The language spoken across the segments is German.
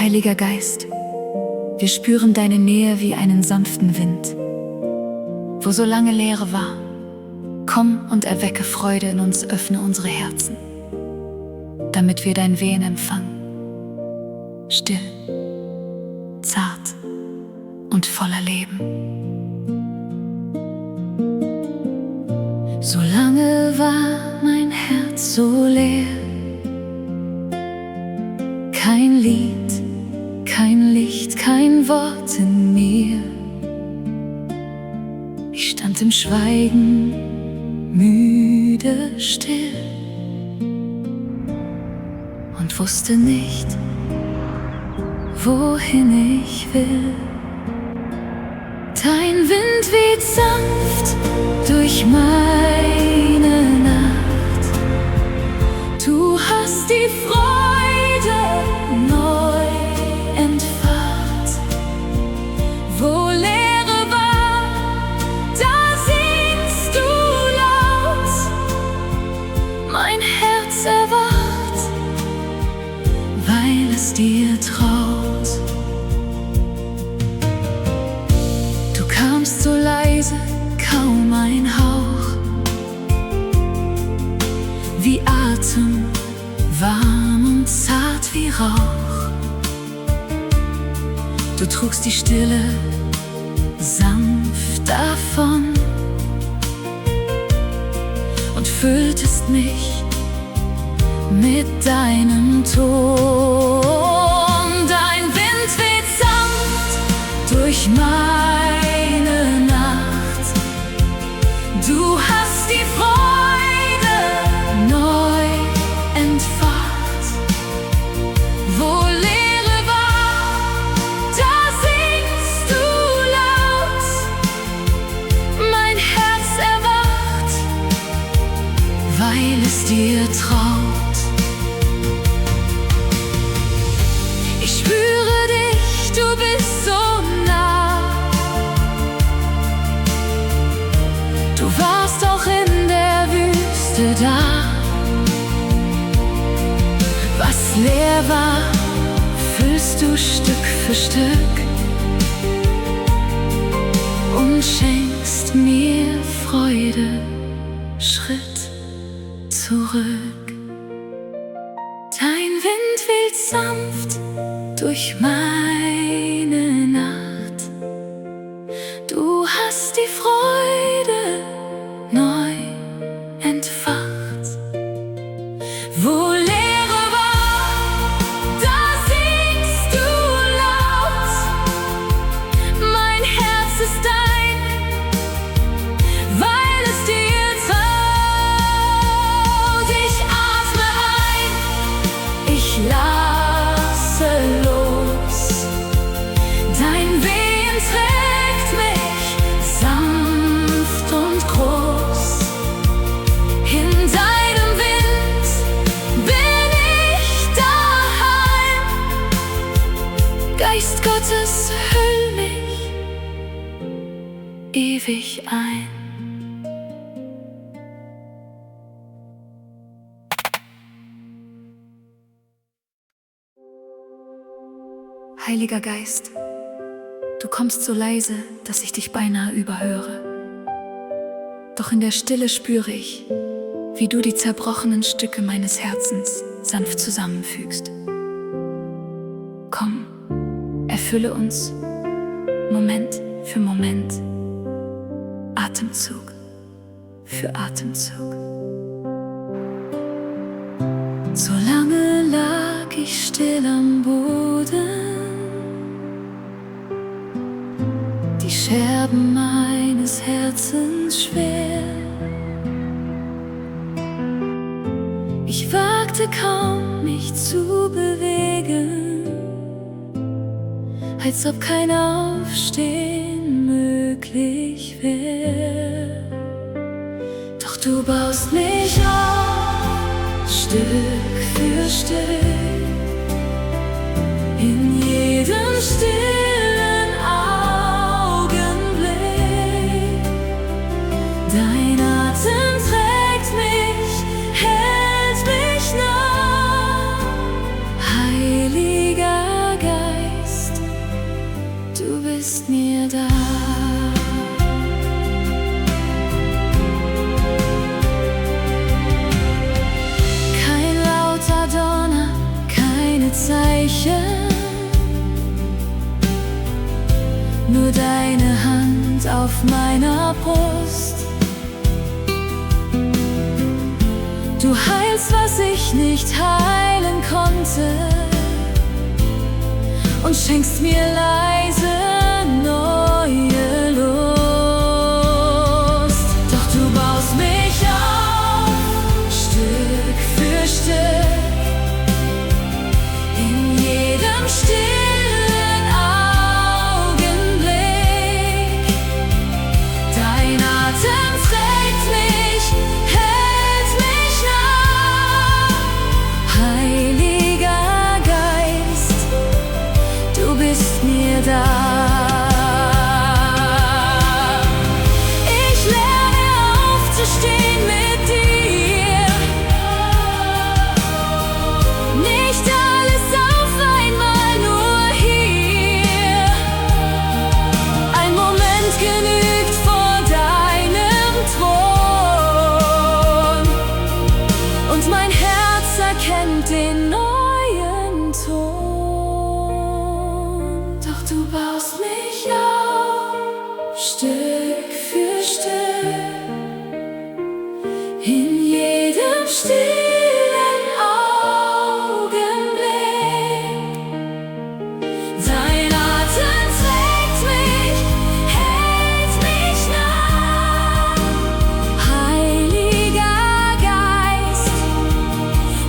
Heiliger Geist, wir spüren deine Nähe wie einen sanften Wind. Wo so lange Leere war, komm und erwecke Freude in uns, öffne unsere Herzen, damit wir dein Wehen empfangen. Still, zart und voller Leben. So lange war mein Herz so leer, kein Lied, kein Licht, kein Wort in mir. Ich stand im Schweigen, müde, still und wusste nicht, wohin ich will. Dein Wind weht sanft durch meine Nacht. Du hast die Freude neu entfacht. Wo Leere war, da singst du laut. Mein Herz erwacht, weil es dir traut. Du kamst so leise, kaum ein Hauch, wie Atem, warm und zart wie Rauch. Du trugst die Stille sanft davon und fülltest mich mit deinem Ton. Dein Wind weht sanft durch meine Nacht. Du hast die Freude neu entfacht. Wo Leere war, da singst du laut. Mein Herz erwacht, weil es dir traut. Ich spüre dich, du bist so nah. Du warst auch in der Wüste da. Was leer war, füllst du Stück für Stück und schenkst mir Freude Schritt zurück. Dein Wind weht sanft durch meine Nacht. Du hast die Freude neu entfacht. Wo Leere war, da singst du laut. Mein Herz ist dein, weil es dir traut. Ich atme ein, ich lasse los. Dein Wehen trägt mich sanft und groß. In deinem Wind bin ich daheim. Geist Gottes, hüll mich ewig ein. Heiliger Geist, du kommst so leise, dass ich dich beinahe überhöre. Doch in der Stille spüre ich, wie du die zerbrochenen Stücke meines Herzens sanft zusammenfügst. Komm, erfülle uns, Moment für Moment, Atemzug für Atemzug. So lange lag ich still am Boden, die Scherben meines Herzens schwer. Ich wagte kaum, mich zu bewegen, als ob kein Aufstehen möglich wäre. Doch du baust mich auf, Stück für Stück, in jedem stillen Augenblick. Dein Atem trägt mich, hält mich nah, Heiliger Geist. spür deine Hand auf meiner Brust. Du heilst, was ich nicht heilen konnte, und schenkst mir leise neue Lust. Doch du baust mich auf, Stück für Stück, in jedem stillen Augenblick. Dein Atem trägt mich, hält mich nah. Heiliger Geist, du bist mir da. Ich lerne aufzustehen mit dir. Nicht alles auf einmal, nur hier. Ein Moment genügt vor deinem Thron, und mein Herz erkennt den neuen Ton. Doch du baust mich auf, Stück für Stück, in jedem stillen Augenblick. Dein Atem trägt mich, hält mich nah. Heiliger Geist,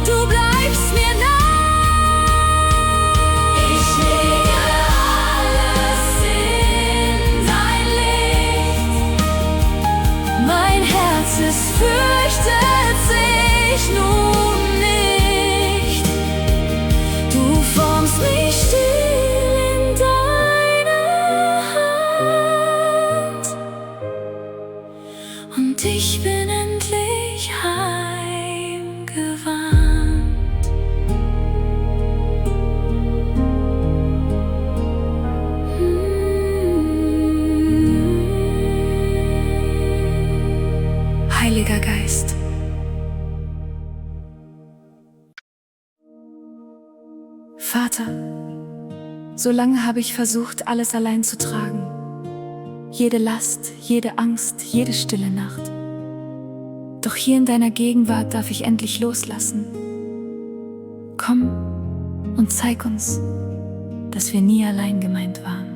du bleibst mir nah. Ich lege alles in dein Licht. Mein Herz, es fürchtet sich nun nicht. Du formst mich still in deiner Hand, und ich bin endlich heimgewandt. Heiliger Geist. Vater, so lange habe ich versucht, alles allein zu tragen. Jede Last, jede Angst, jede stille Nacht. Doch hier in deiner Gegenwart darf ich endlich loslassen. Komm und zeig uns, dass wir nie allein gemeint waren.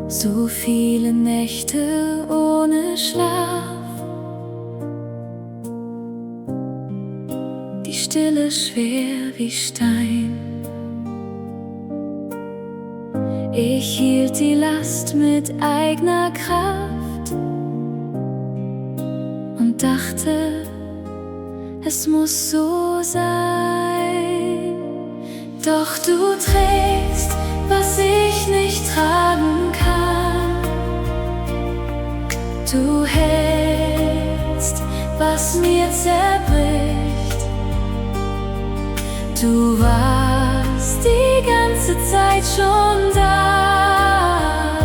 So viele Nächte ohne Schlaf, die Stille schwer wie Stein. Ich hielt die Last mit eigener Kraft und dachte, es muss so sein. Doch du trägst, was ich nicht tragen kann. Du hältst, was mir zerbricht. Du warst die ganze Zeit schon da,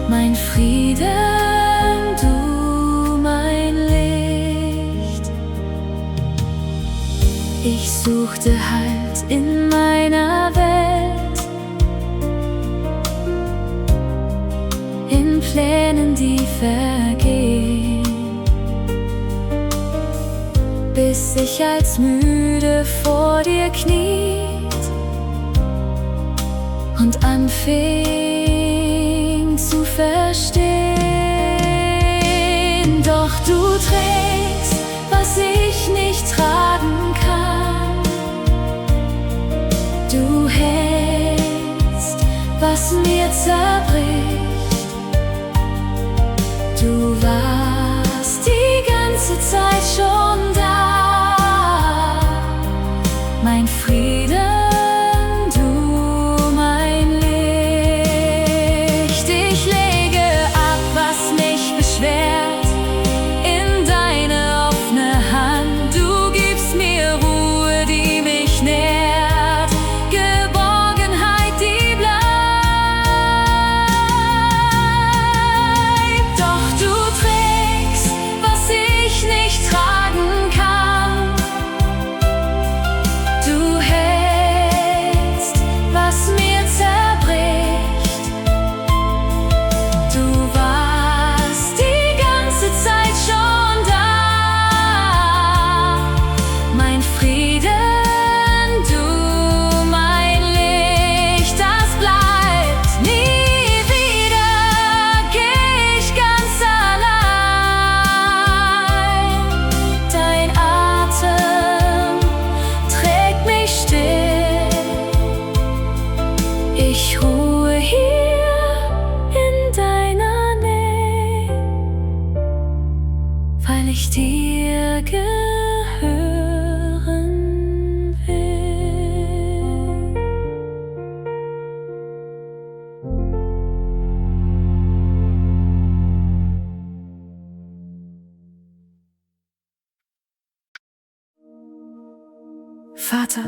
mein Frieden, du mein Licht. Ich suchte Halt in meiner Welt, in Plänen, die vergehen, bis ich als müde vor dir kniet und anfing zu verstehen. Doch du trägst, was ich nicht tragen kann. Du hältst, was mir zerbricht. Du warst die ganze Zeit schon da, mein Frieden, du mein Licht. Ich lege ab, Vater,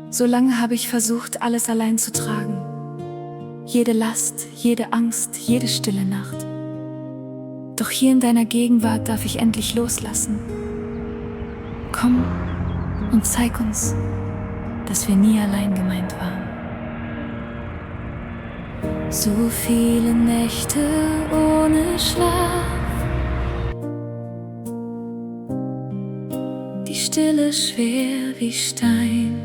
so lange habe ich versucht, alles allein zu tragen. Jede Last, jede Angst, jede stille Nacht. Doch hier in deiner Gegenwart darf ich endlich loslassen. Komm und zeig uns, dass wir nie allein gemeint waren. So viele Nächte ohne Schlaf, die Stille schwer wie Stein.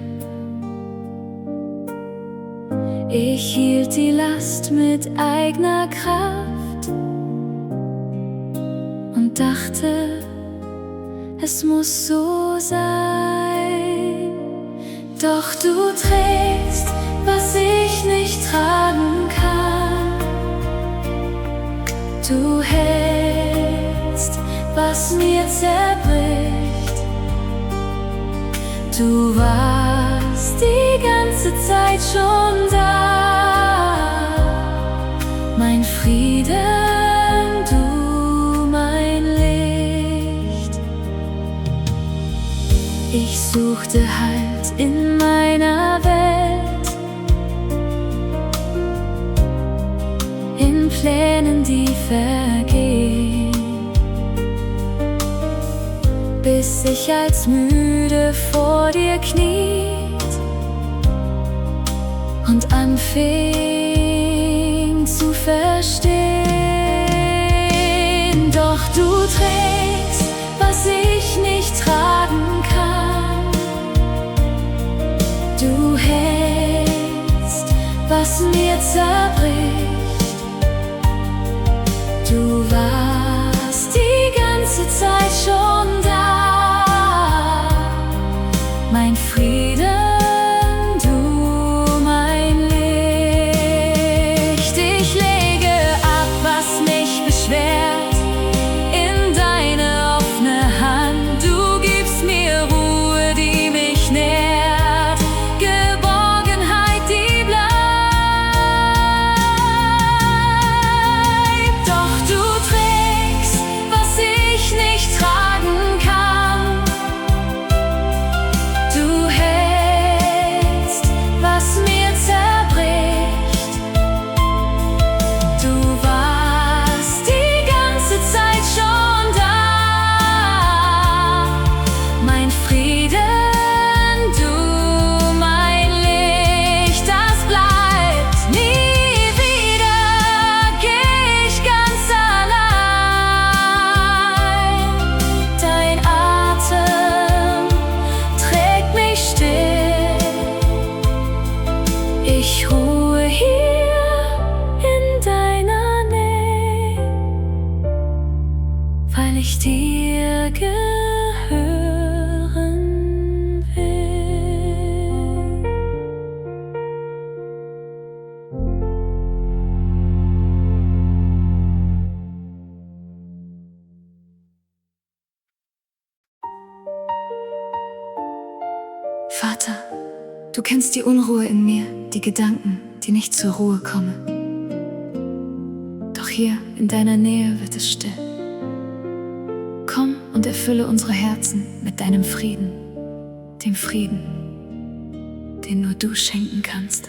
Ich hielt die Last mit eigener Kraft und dachte, es muss so sein. Doch du trägst, was ich nicht tragen kann. Du hältst, was mir zerbricht. Du warst die ganze Zeit schon da, mein Frieden, du mein Licht. Ich suchte Halt in meiner Welt, in Plänen, die vergehen, bis ich als müde vor dir kniet und anfing zu verstehen. Doch du trägst, was ich nicht tragen kann. Du hältst, was mir zerbricht. Du warst die ganze Zeit schon da, mein Frieden, du mein Licht. Ich lege ab, was mich beschwert, in deine offene Hand. Du gibst mir Ruhe, die mich nährt, Geborgenheit, die bleibt. Doch du trägst, was ich nicht tragen kann. Du hältst, was mir zerbricht. Du warst die ganze Zeit schon da, mein Frieden, du mein Licht. Das bleibt, nie wieder geh ich ganz allein. Dein Atem trägt mich still. Ich ruhe hier in deiner Nähe, weil ich dir gehören will. Vater, du kennst die Unruhe in mir, die Gedanken, die nicht zur Ruhe kommen. Doch hier in deiner Nähe wird es still. Komm und erfülle unsere Herzen mit deinem Frieden, dem Frieden, den nur du schenken kannst.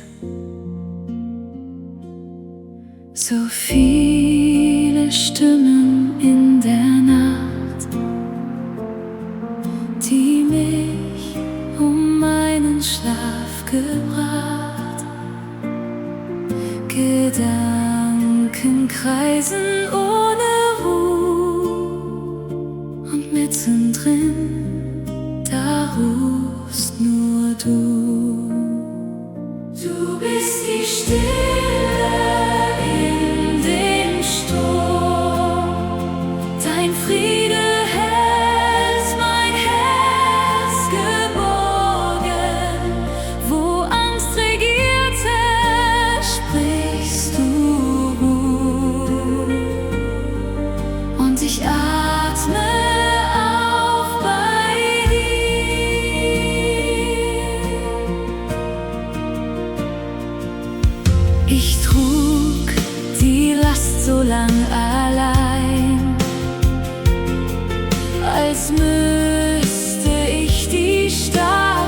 So viele Stimmen in der Nacht, die mich um meinen Schlaf gebracht. Gedanken kreisen ohne Ruhe und mittendrin, da ruhst nur du. Du bist die Stille in dem Sturm, dein Friede hält mein Herz geborgen. Wo Angst regierte, sprichst du Ruhe. Und ich atme auf bei dir. Ich trug die Last so lang allein, als müsste ich die Stadt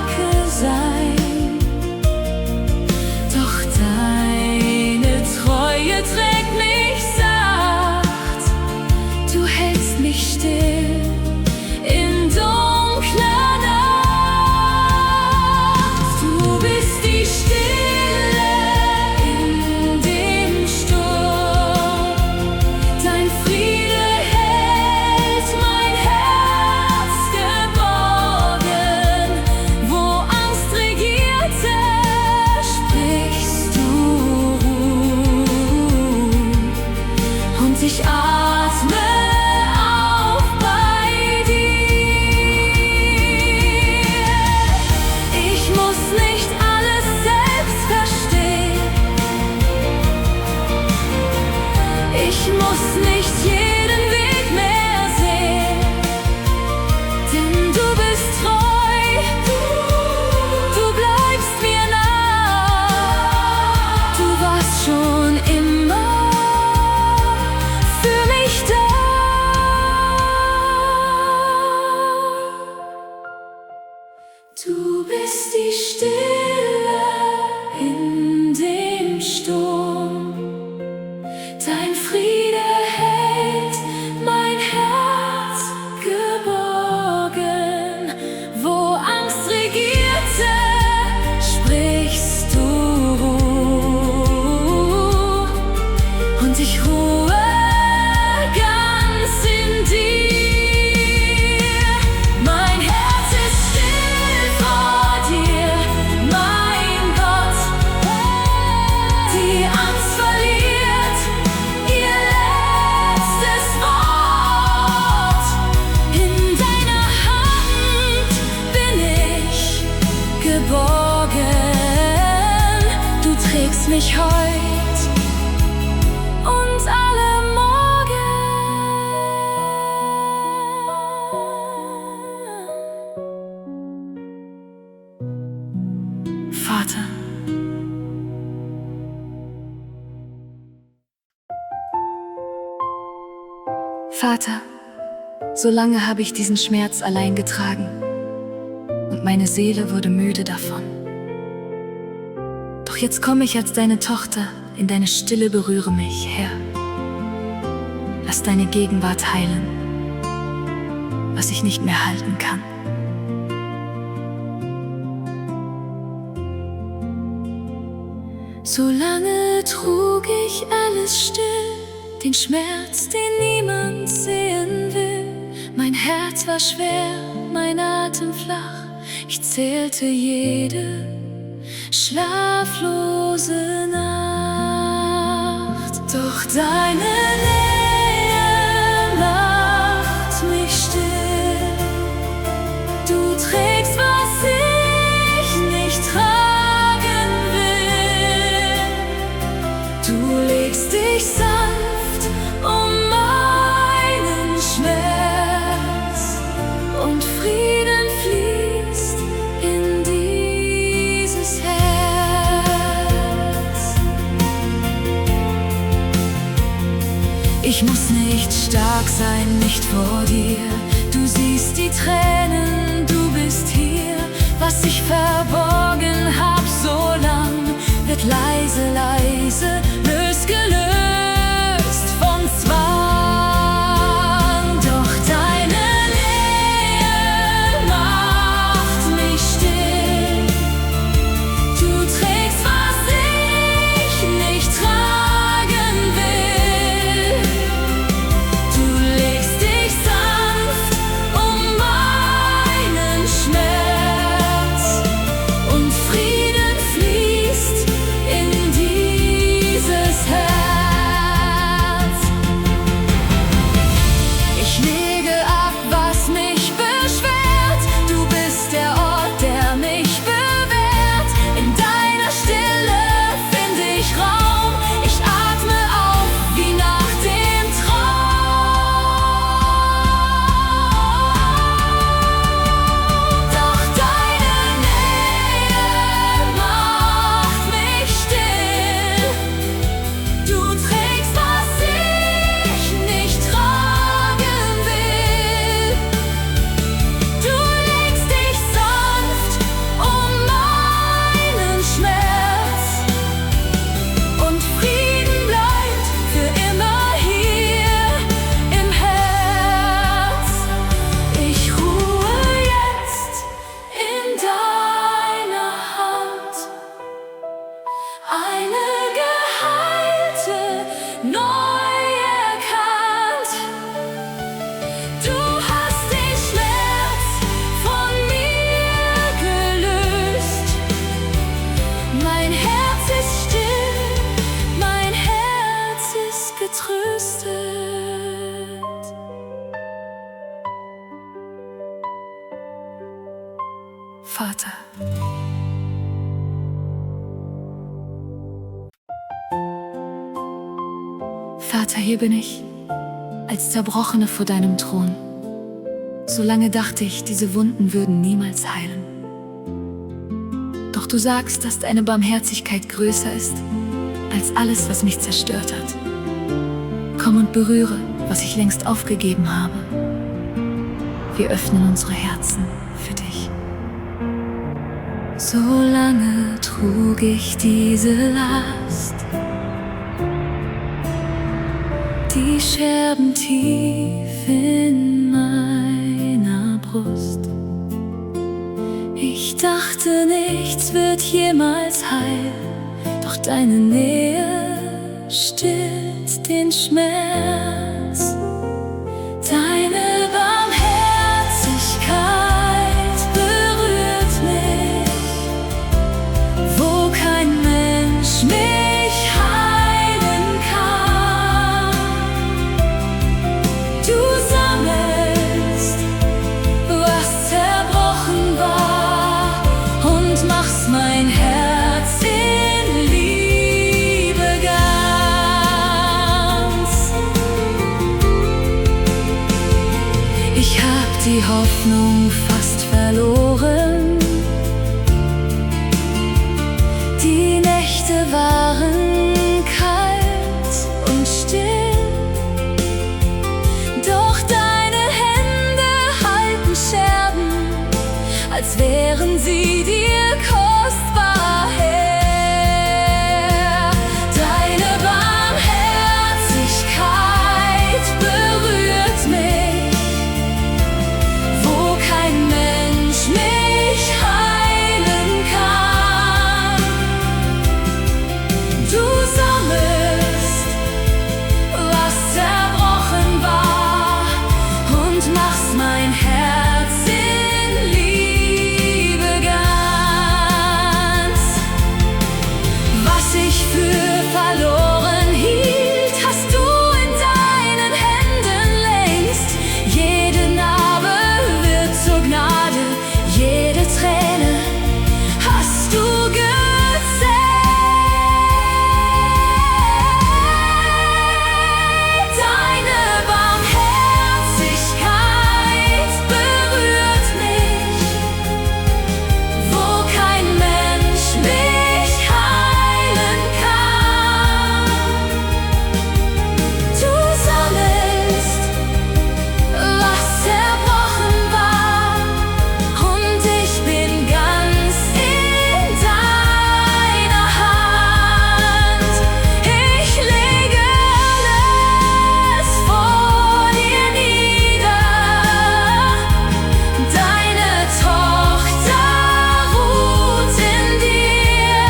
Du bist die Stille in dem Sturm, dein Friede hält mein Herz geborgen. Wo Angst regierte, sprichst du Ruhe, und ich ruhe ganz in dir. Mein Herz ist still vor dir, mein Gott. Die Angst verliert ihr letztes Wort. In deiner Hand bin ich geborgen. Du trägst mich heut und alle Morgen. Vater, Vater, so lange habe ich diesen Schmerz allein getragen und meine Seele wurde müde davon. Doch jetzt komme ich als deine Tochter, in deine Stille berühre mich, Herr. Lass deine Gegenwart heilen, was ich nicht mehr halten kann. So lange trug ich alles still, den Schmerz, den niemand sehen will. Mein Herz war schwer, mein Atem flach, ich zählte jede schlaflose Nacht. Doch deine Nähe macht mich still. Du trägst, was ich nicht tragen will. Du legst dich sanft um meinen Schmerz, und Frieden fließt in dieses Herz. Ich muss nicht stark sein, nicht vor dir. Du siehst die Tränen, du bist hier. Was ich verborgen hab so lang, wird leise, leise losgelöst von Zwang. Doch deine Nähe macht mich still. Du trägst, was ich nicht tragen will. Du legst dich sanft um meinen Schmerz, und Frieden fließt in dieses Herz. Ich lege ab, was mich beschwert. Du bist der Ort, der mich bewährt. In deiner Stille finde ich Raum. Ich atme auf wie nach dem Traum. Doch deine Nähe macht mich still. Du trägst, was ich nicht tragen will. Du legst dich sanft um meinen Schmerz, und Frieden bleibt für immer hier im Herz. Ich ruhe jetzt in deiner Hand, eine geheilte, neu erkannt. Du hast den Schmerz von mir gelöst. Mein Herz ist still, mein Herz ist getröstet. Vater. Vater, hier bin ich, als Zerbrochene vor deinem Thron. So lange dachte ich, diese Wunden würden niemals heilen. Doch du sagst, dass deine Barmherzigkeit größer ist als alles, was mich zerstört hat. Komm und berühre, was ich längst aufgegeben habe. Wir öffnen unsere Herzen für dich. So lange trug ich diese Last, die Scherben tief in meiner Brust. Ich dachte, nichts wird jemals heil, doch deine Nähe stillt den Schmerz. Deine Barmherzigkeit berührt mich, wo kein Mensch mich heilen kann. Du sammelst, was zerbrochen war, und machst mein Herz in Liebe ganz. Ich hab die Hoffnung fast verloren, die Nächte waren kalt und still, doch deine Hände halten Scherben, als wären sie dir kostbar her. Deine Barmherzigkeit berührt mich, wo kein Mensch mich heilen kann. Du sammelst, was zerbrochen war, und machst mein Herz in Liebe ganz. Was ich für verloren hielt, hast du in deinen Händen längst. Jede Narbe wird zur Gnade, jede Träne hast du gezählt. Deine Barmherzigkeit berührt mich, wo kein Mensch mich heilen kann. Du sammelst, was zerbrochen war, und ich bin ganz in deiner Hand. Ich lege alles vor dir nieder. Deine Tochter ruht in dir.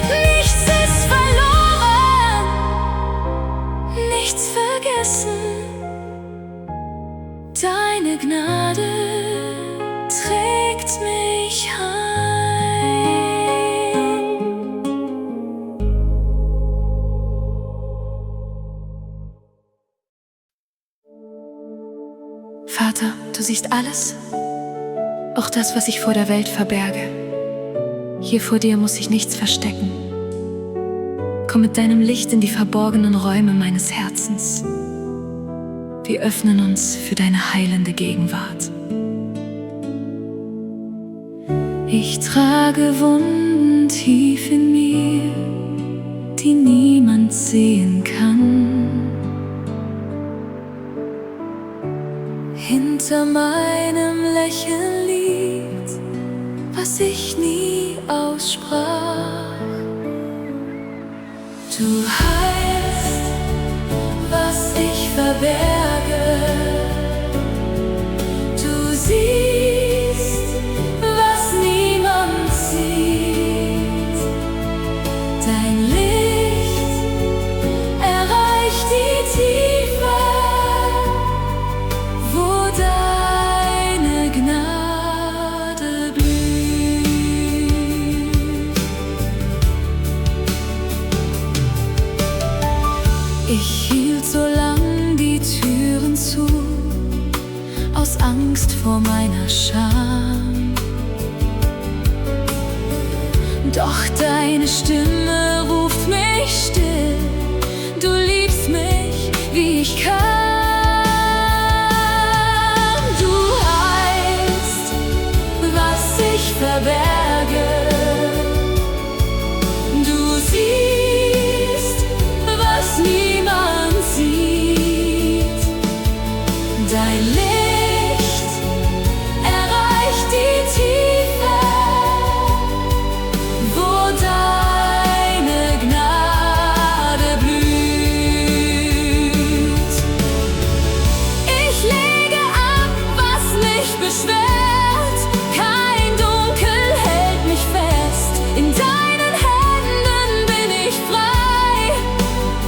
Nichts ist verloren, nichts vergessen. Deine Gnade trägt mich heim. Vater, du siehst alles, auch das, was ich vor der Welt verberge. Hier vor dir muss ich nichts verstecken. Komm mit deinem Licht in die verborgenen Räume meines Herzens. Wir öffnen uns für deine heilende Gegenwart. Ich trage Wunden tief in mir, die niemand sehen kann. Hinter meinem Lächeln liegt, was ich nie aussprach. Du heilst, was ich verberge. Du siehst, was niemand sieht. Dein Licht erreicht die Tiefe, wo deine Gnade blüht. Ich hielt so lang die Türen zu, aus Angst vor meiner Scham. Doch deine Stimme ruft mich still. Du liebst mich, wie ich kann. Du heilst, was ich verberge. Du siehst, was niemand sieht. Dein Licht erreicht die Tiefe, Schwert, kein Dunkel hält mich fest. In deinen Händen bin ich frei,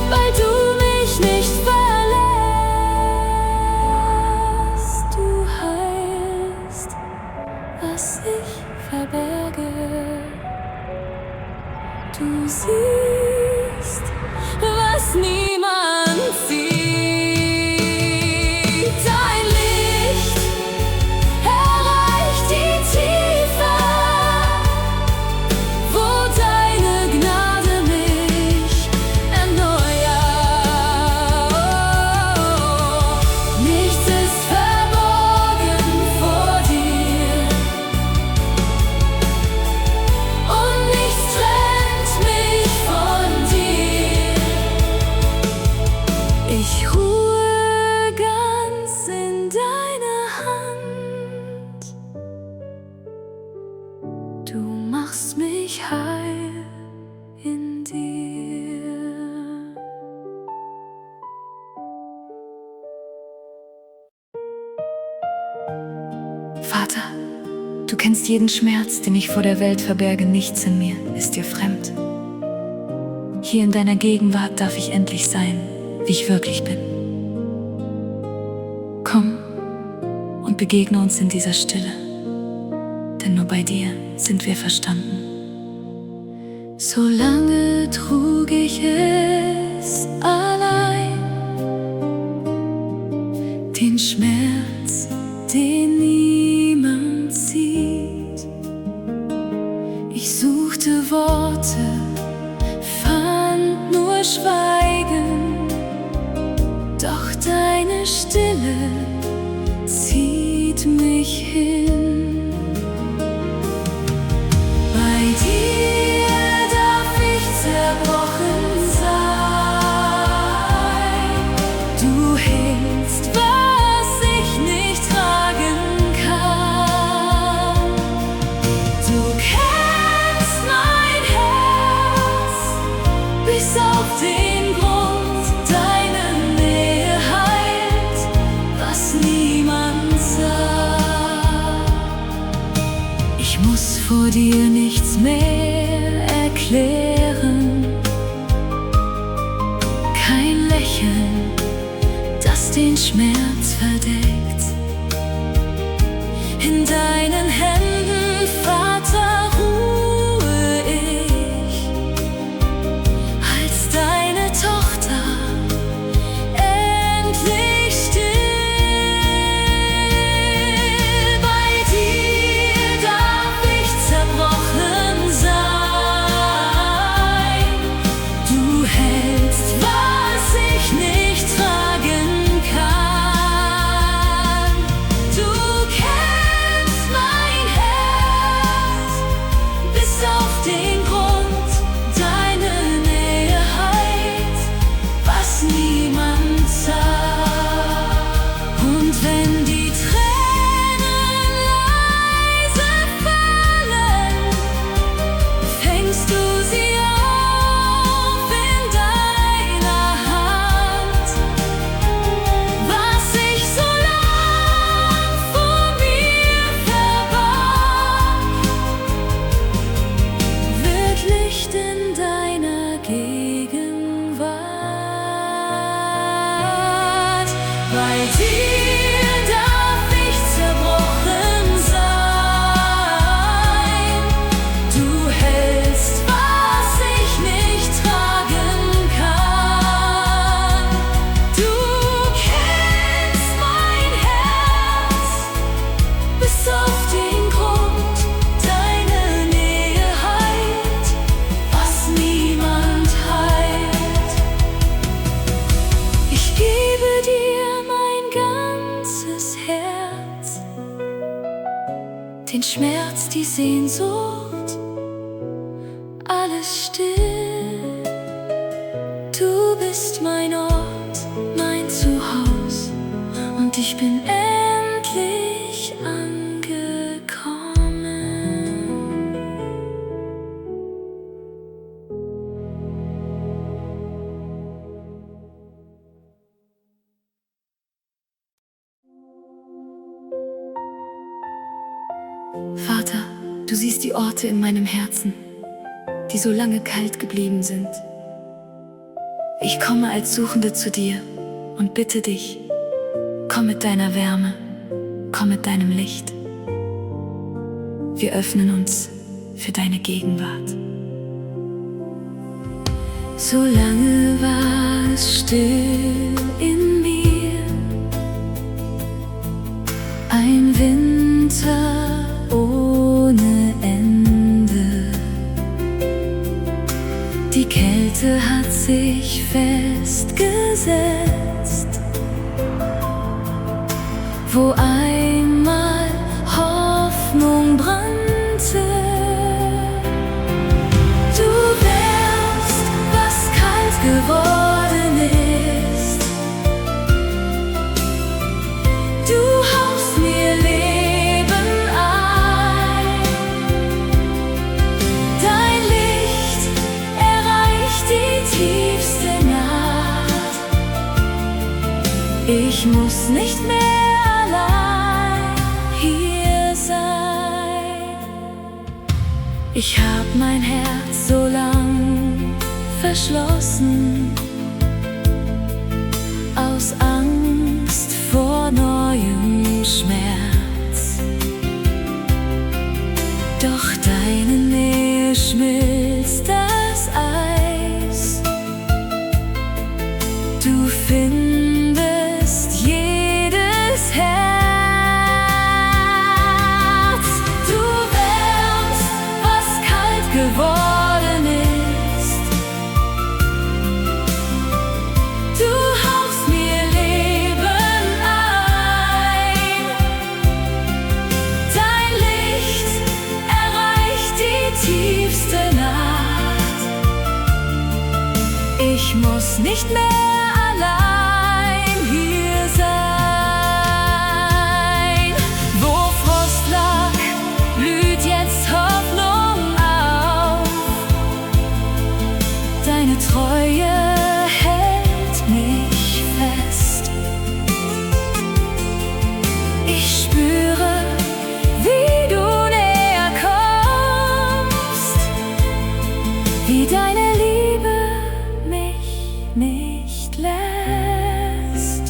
weil du mich nicht verlässt. Du heilst, was ich verberge. Du siehst, was niemand sieht. Dein Licht erreicht die Tiefe, wo deine Gnade mich erneuert. Nichts ist verborgen vor dir und nichts trennt mich von dir. Ich ruhe ganz in deiner Hand. Du machst mich heil in dir. Vater, du kennst jeden Schmerz, den ich vor der Welt verberge. Nichts in mir ist dir fremd. Hier in deiner Gegenwart darf ich endlich sein, wie ich wirklich bin. Komm und begegne uns in dieser Stille, denn nur bei dir sind wir verstanden. So lange trug ich es allein, den Schmerz, den niemand sieht. Ich suchte Worte, fand nur Schweigen, doch deine Stille zieht mich hin. Bei dir darf ich zerbrochen sein. Du hältst, was ich nicht tragen kann. Du kennst mein Herz bis auf den Grund. Deine Nähe heilt, was niemand sah. Ich muss vor dir nichts mehr erklären. Kein Lächeln, das den Schmerz verdeckt. In deinen Händen, Vater, ruhe ich als deine Tochter endlich still. Bei dir darf ich zerbrochen sein. Du hältst, was ich nicht tragen kann. Du kennst mein Herz bis auf den Grund. Deine Nähe heilt, was niemand sah. Und wenn die Tränen leise fallen, fängst du sie auf in deiner Hand. Was ich so lang vor mir verbarg, wird Licht in deiner Gegenwart. Bei dir darf ich zerbrochen sein. Du hältst, was ich nicht tragen kann. Du kennst mein Herz bis auf den Grund. Deine Nähe heilt, was niemand heilt. Ich gebe dir mein ganzes Herz, den Schmerz, die Sehnsucht, alles still. Du bist mein Ort, mein Zuhause, und ich bin endlich angekommen. Vater, du siehst die Orte in meinem Herzen, die so lange kalt geblieben sind. Ich komme als Suchende zu dir und bitte dich, komm mit deiner Wärme, komm mit deinem Licht. Wir öffnen uns für deine Gegenwart. So lange war es still in mir, ein Winter ohne Ende. Die Kälte hat sich festgesetzt, wo einmal Hoffnung brannte. Du wärmst, was kalt geworden ist. Du hauchst mir Leben ein. Dein Licht erreicht die tiefste Nacht. Ich muss nicht mehr allein hier sein. Ich hab mein Herz so lang verschlossen, aus Angst vor neuem Schmerz. Doch deine Nähe schmilzt das Eis. Du findest jedes Herz. Du wärmst, was kalt geworden ist. Du hauchst mir Leben ein. Dein Licht erreicht die tiefste Nacht. Ich muss nicht mehr allein hier sein. Wo Frost lag, blüht jetzt Hoffnung auf. Deine Treue hält mich fest. Ich spüre, wie du näher kommst, wie deine Liebe mich nicht lässt.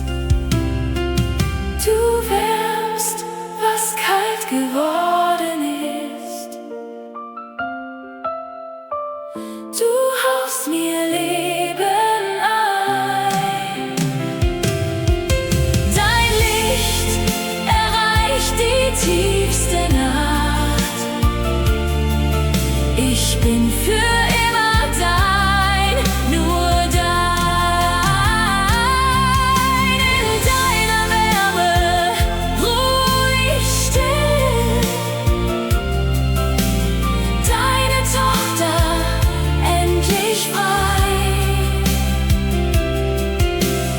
Du wärmst, was kalt geworden ist. Du hauchst mir Leben ein. Dein Licht erreicht die tiefste Nacht. Ich bin für immer dein, nur dein. In deiner Wärme ruhig still. Deine Tochter endlich frei.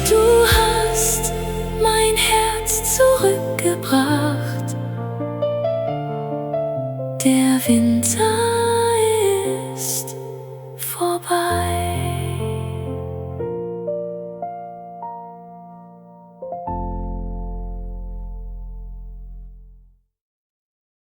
Du hast mein Herz zurückgebracht. Der Winter